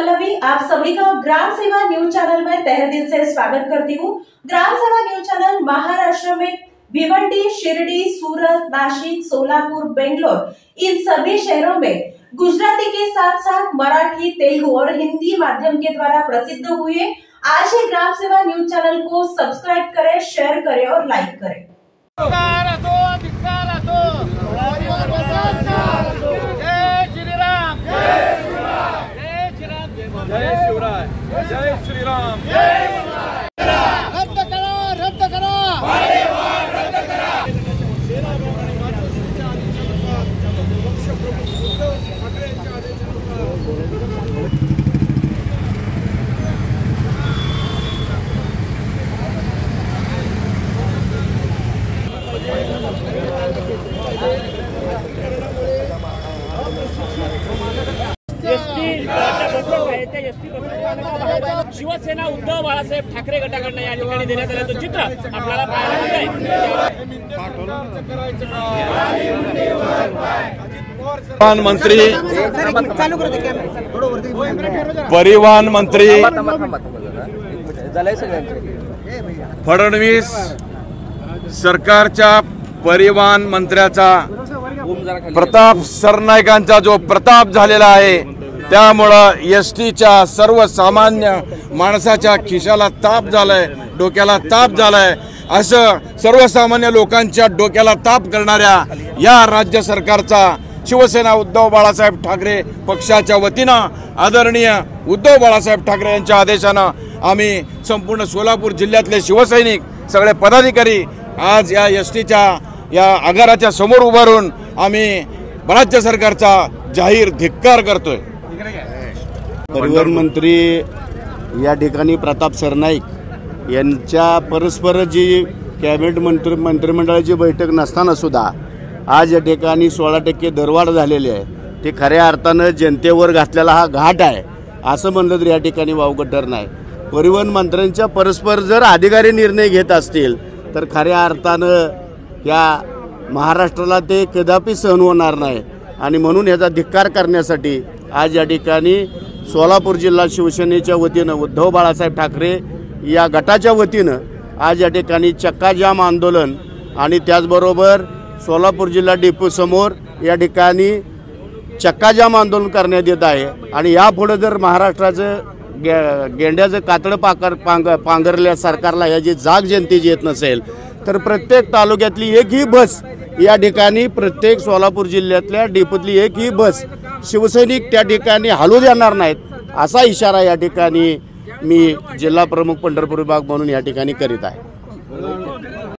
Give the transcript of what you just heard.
पल्लवी आप सभी का ग्राम सेवा न्यूज चैनल में तहे दिल से स्वागत करती हूँ। ग्राम सेवा न्यूज चैनल महाराष्ट्र में भिवंडी, शिरडी, सूरत, नासिक, सोलापुर, बेंगलोर इन सभी शहरों में गुजराती के साथ साथ मराठी, तेलुगु और हिंदी माध्यम के द्वारा प्रसिद्ध हुए। आज ही ग्राम सेवा न्यूज चैनल को सब्सक्राइब करें, शेयर करें और लाइक करें। जय शिवराय, जय श्री राम, रद्द करा, रद्द करा, रद्द करा। शिवसेना उद्धव बाळासाहेब ठाकरे गटाकडून या ठिकाणी देण्यात आलेलं चित्र आपल्याला पाहायला मिळतंय। परिवहन मंत्री फडणवीस सरकारच्या परिवहन मंत्र्याचा प्रताप सरनाईकांचा जो प्रताप झालेला आहे, त्यामुळं एसटीच्या सर्वसामान्य माणसाच्या खिशाला ताप झालाय, डोक्याला ताप झालाय। असं सर्वसामान्य लोकांच्या डोक्याला ताप करणाऱ्या या राज्य सरकारचा शिवसेना उद्धव बाळासाहेब ठाकरे पक्षाच्या वतीनं आदरणीय उद्धव बाळासाहेब ठाकरे यांच्या आदेशानं आम्ही संपूर्ण सोलापूर जिल्ह्यातले शिवसैनिक सगळे पदाधिकारी आज या एसटीच्या या आगाराच्या समोर उभा राहून आम्ही राज्य सरकारचा जाहीर धिक्कार करतोय। परिवहन मंत्री या ठिकाणी प्रताप सरनाईक यांच्या परस्पर जी कॅबिनेट मंत्रिमंडळाची बैठक नसताना सुद्धा आज या ठिकाणी 16% दरवाढ झालेली आहे। ते खऱ्या अर्थानं जनतेवर घातलेला हा घाट आहे असं म्हणलं तर या ठिकाणी वावगं ठरणार नाही। परिवहन मंत्र्यांच्या परस्पर जर अधिकारी निर्णय घेत असतील तर खऱ्या अर्थानं या महाराष्ट्राला ते कदापि सहन होणार नाही आणि म्हणून याचा धिक्कार करण्यासाठी आज या ठिकाणी सोलापूर जिल्हा शिवसेनेच्या वतीनं उद्धव बाळासाहेब ठाकरे या गटाच्या वतीनं आज या ठिकाणी चक्काजाम आंदोलन आणि त्याचबरोबर सोलापूर जिल्हा डेपो समोर या ठिकाणी चक्काजाम आंदोलन करण्यात येत आहे। आणि यापुढे जर महाराष्ट्राचं गेंड्याचं कातडं पांघरल्या सरकारला याची जाग जनतेची येत नसेल तर प्रत्येक तालुक्यातली एकही बस या ठिकाणी प्रत्येक सोलापूर जिल्ह्यातल्या डेपोतली एकही बस शिवसैनिक त्या ठिकाणी हलू देणार नाहीत असा इशारा या ठिकाणी मी जिल्हा प्रमुख पंढरपूर विभाग म्हणून या ठिकाणी करीत आहे।